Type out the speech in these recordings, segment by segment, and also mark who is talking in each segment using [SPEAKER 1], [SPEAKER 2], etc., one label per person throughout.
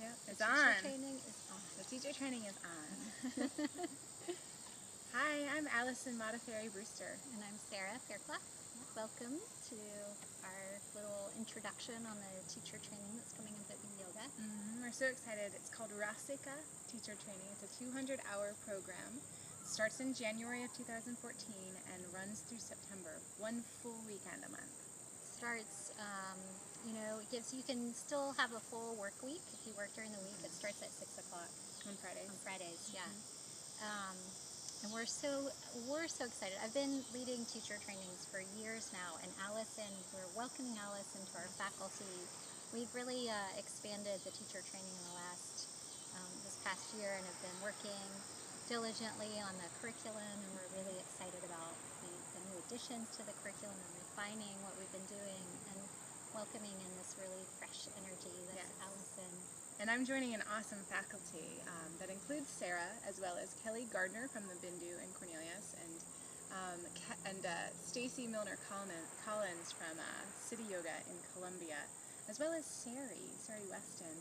[SPEAKER 1] Yep, it's
[SPEAKER 2] The
[SPEAKER 1] on.
[SPEAKER 2] teacher training is on.
[SPEAKER 1] The teacher training is on. Hi, I'm Allison Modafferi Brewster.
[SPEAKER 2] And I'm Sarah Fairclough. Welcome to our little introduction on the teacher training that's coming up at Yoga.
[SPEAKER 1] We're so excited. It's called Rasika Teacher Training. It's a 200-hour program. It starts in January of 2014 and runs through September. One full weekend a month.
[SPEAKER 2] Starts, it gives you can still have a full work week if you work during the week. It starts at 6 o'clock
[SPEAKER 1] on Fridays.
[SPEAKER 2] On Fridays, yeah. And we're so excited. I've been leading teacher trainings for years now, and Allison, we're welcoming Allison to our faculty. We've really expanded the teacher training in the this past year, and have been working diligently on the curriculum, and we're really excited about the new additions to the curriculum and refining what we've been doing and welcoming in this really fresh energy. That's
[SPEAKER 1] yes.
[SPEAKER 2] Allison.
[SPEAKER 1] And I'm joining an awesome faculty that includes Sarah, as well as Kelly Gardner from the Bindu and Cornelius, and Stacy Millner-Collins from City Yoga in Columbia, as well as Sari Weston.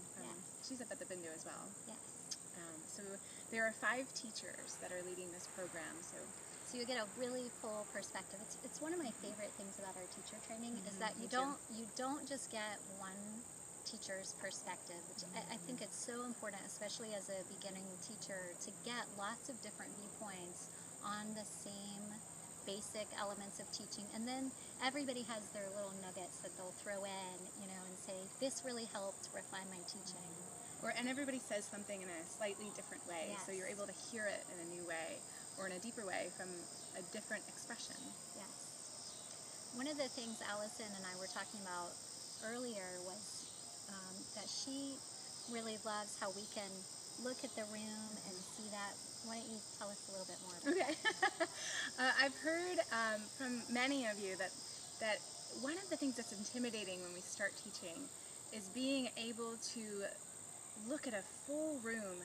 [SPEAKER 1] She's up at the Bindu as well.
[SPEAKER 2] Yes.
[SPEAKER 1] So there are 5 teachers that are leading this program. So
[SPEAKER 2] you get a really full perspective. It's one of my favorite things about our teacher training is that you don't just get one teacher's perspective, which I think it's so important, especially as a beginning teacher, to get lots of different viewpoints on the same basic elements of teaching, and then everybody has their little nuggets that they'll throw in, and say, this really helped refine my teaching.
[SPEAKER 1] And everybody says something in a slightly different way,
[SPEAKER 2] yes.
[SPEAKER 1] So you're able to hear it in a new way, or in a deeper way from a different expression.
[SPEAKER 2] Yes. One of the things Allison and I were talking about earlier was that she really loves how we can look at the room and see that. Why don't you tell us a little bit more about that?
[SPEAKER 1] I've heard from many of you that one of the things that's intimidating when we start teaching is being able to look at a full room,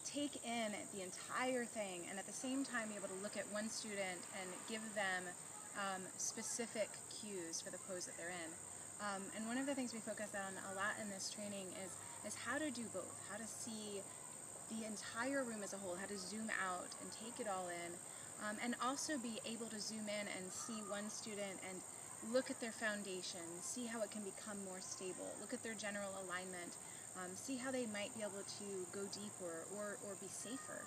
[SPEAKER 1] take in the entire thing, and at the same time be able to look at one student and give them specific cues for the pose that they're in. And one of the things we focus on a lot in this training is how to do both, how to see the entire room as a whole, how to zoom out and take it all in, and also be able to zoom in and see one student and look at their foundation, see how it can become more stable, look at their general alignment, see how they might be able to go deeper or be safer,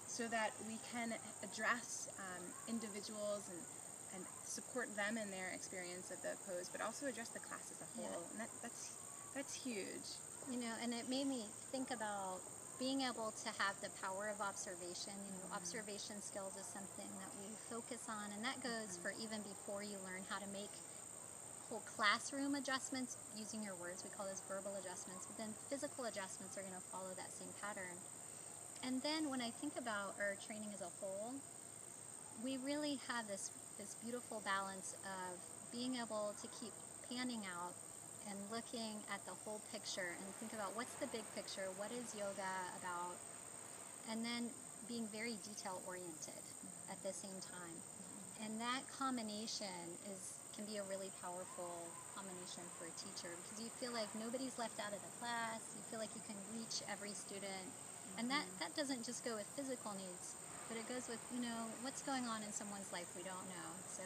[SPEAKER 1] so that we can address individuals and support them in their experience of the pose, but also address the class as a whole. Yeah. And that's huge.
[SPEAKER 2] And it made me think about being able to have the power of observation. Observation skills is something that we focus on, and that goes for even before you learn how to make whole classroom adjustments using your words. We call those verbal adjustments, but then physical adjustments are going to follow that same pattern. And then when I think about our training as a whole, we really have this beautiful balance of being able to keep panning out and looking at the whole picture and think about what's the big picture, what is yoga about, and then being very detail oriented at the same time. And that combination can be a really powerful combination for a teacher, because you feel like nobody's left out of the class, you feel like you can reach every student, and that doesn't just go with physical needs, but it goes with, what's going on in someone's life we don't know. So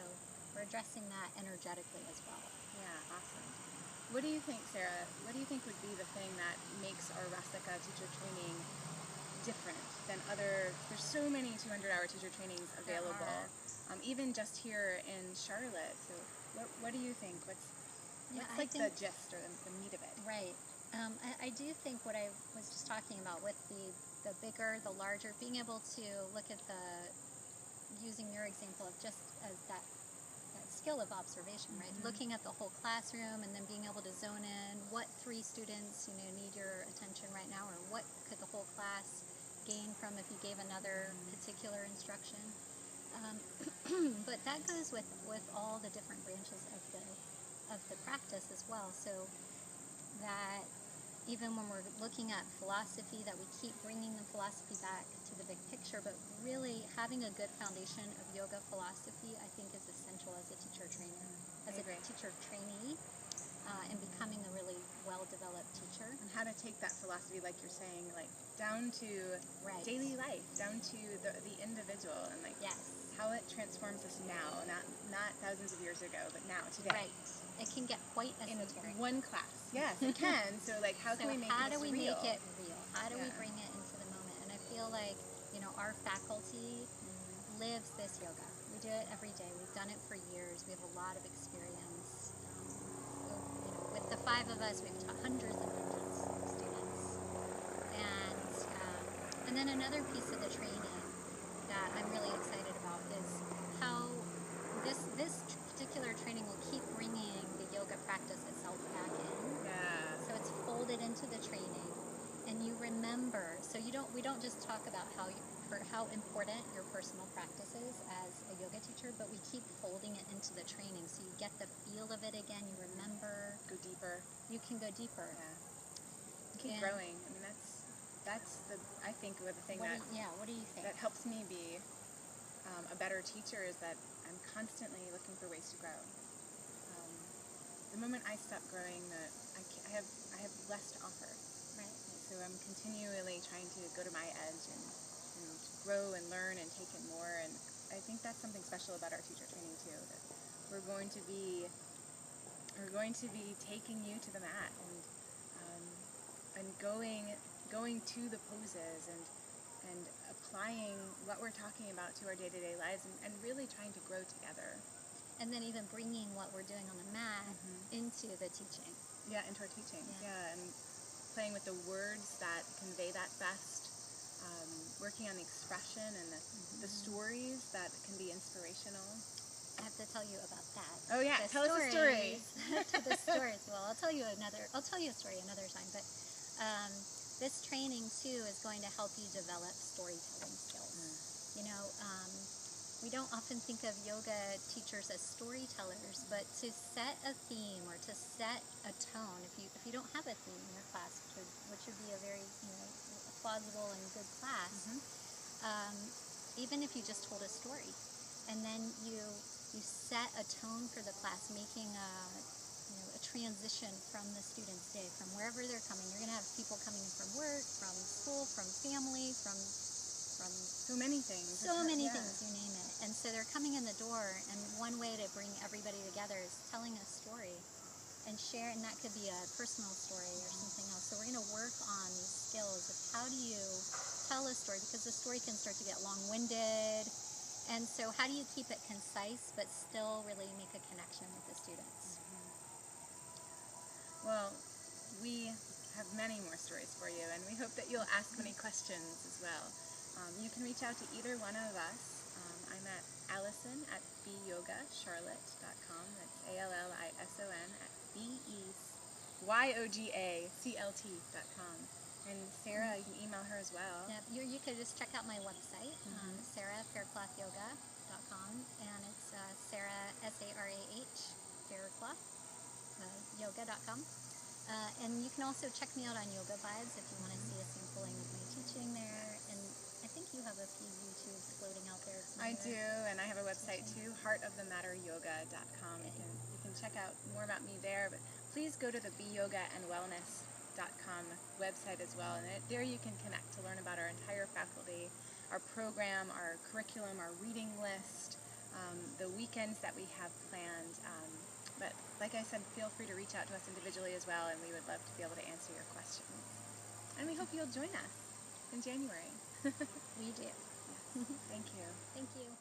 [SPEAKER 2] we're addressing that energetically as well.
[SPEAKER 1] Yeah, awesome. What do you think, Sarah? What do you think would be the thing that makes our Rasika teacher training different than other? There's so many 200-hour teacher trainings available, even just here in Charlotte. So what do you think? What's the gist or the meat of it?
[SPEAKER 2] Right. I do think what I was just talking about with the bigger, the larger, being able to look at using your example of just as that skill of observation, right? Looking at the whole classroom and then being able to zone in what 3 students, need your attention right now, or what could the whole class gain from if you gave another particular instruction. But that goes with all the different branches of the practice as well. So that even when we're looking at philosophy, that we keep bringing the philosophy back to the big picture, but really having a good foundation of yoga philosophy, I think, is essential as a teacher trainer, as a teacher trainee, and becoming a really well well-developed teacher.
[SPEAKER 1] And how to take that philosophy, like you're saying, like down to
[SPEAKER 2] Right.
[SPEAKER 1] daily life, down to the individual, and like
[SPEAKER 2] Yes.
[SPEAKER 1] how it transforms us now, not thousands of years ago, but now, today.
[SPEAKER 2] Right. It can get quite
[SPEAKER 1] In
[SPEAKER 2] esoteric.
[SPEAKER 1] one class. Yes, it can. So like how can we make
[SPEAKER 2] how
[SPEAKER 1] this
[SPEAKER 2] do we
[SPEAKER 1] real?
[SPEAKER 2] make it real? How do we
[SPEAKER 1] Yeah.
[SPEAKER 2] bring it into the moment? And I feel like, our faculty lives this yoga. We do it every day. We've done it for years. We have a lot of experience. With the 5 of us, we've taught hundreds and hundreds of students. And then another piece of the training that I'm really excited about is how this particular training will keep bringing the yoga practice itself back in.
[SPEAKER 1] Yeah.
[SPEAKER 2] So it's folded into the training, and you remember. So we don't just talk about how important your personal practice is as a yoga teacher, but we keep folding it into the training, so you get the feel of it again. You remember.
[SPEAKER 1] Go deeper.
[SPEAKER 2] You can go deeper.
[SPEAKER 1] Yeah. Keep growing. I mean, that's the thing
[SPEAKER 2] what do you think?
[SPEAKER 1] that helps me be a better teacher is that I'm constantly looking for ways to grow. The moment I stop growing, I have less to offer.
[SPEAKER 2] Right.
[SPEAKER 1] So I'm continually trying to go to my edge and grow and learn and take in more. And I think that's something special about our teacher training too. That we're going to be taking you to the mat and going to the poses and applying what we're talking about to our day-to-day lives and really trying to grow together.
[SPEAKER 2] And then even bringing what we're doing on the mat into the teaching.
[SPEAKER 1] Yeah, into our teaching. Yeah, and playing with the words that convey that best. Working on the expression and the stories that can be inspirational.
[SPEAKER 2] I have to tell you about that.
[SPEAKER 1] Oh yeah, tell us a story.
[SPEAKER 2] The stories. Well, I'll tell you a story another time. But this training too is going to help you develop storytelling skills. We don't often think of yoga teachers as storytellers, but to set a theme or to set a tone, if you don't have a theme in your class, which would be a very plausible and good class, even if you just told a story, and then you set a tone for the class, making a transition from the student's day, from wherever they're coming. You're going to have people coming in from work, from school, from family, from
[SPEAKER 1] so many things.
[SPEAKER 2] So many things, you name it. And so they're coming in the door, and one way to bring everybody together is telling a story and share, and that could be a personal story or something else. So we're going to work on these skills of how do you tell a story, because the story can start to get long-winded. And so how do you keep it concise but still really make a connection with the students?
[SPEAKER 1] Well, we have many more stories for you, and we hope that you'll ask many questions as well. You can reach out to either one of us. I'm at Allison at beyoga.charlotte.com. That's ALLISON at BEYOGACLT.com. And Sarah, you can email her as well.
[SPEAKER 2] Yeah, you could just check out my website, sarahfairclothyoga.com, and it's Sarah, SARAH, Faircloth, yoga.com. And you can also check me out on Yoga Vibes if you want to see a sampling of my teaching there. And I think you have a few YouTubes floating out there.
[SPEAKER 1] I do, and I have a website too, heartofthematteryoga.com. You can check out more about me there, but please go to the beyogaandwellness.com website as well, and there you can connect to learn about our entire faculty, our program, our curriculum, our reading list, the weekends that we have planned. But like I said, feel free to reach out to us individually as well, and we would love to be able to answer your questions. And we hope you'll join us in January.
[SPEAKER 2] We do.
[SPEAKER 1] Thank you.
[SPEAKER 2] Thank you.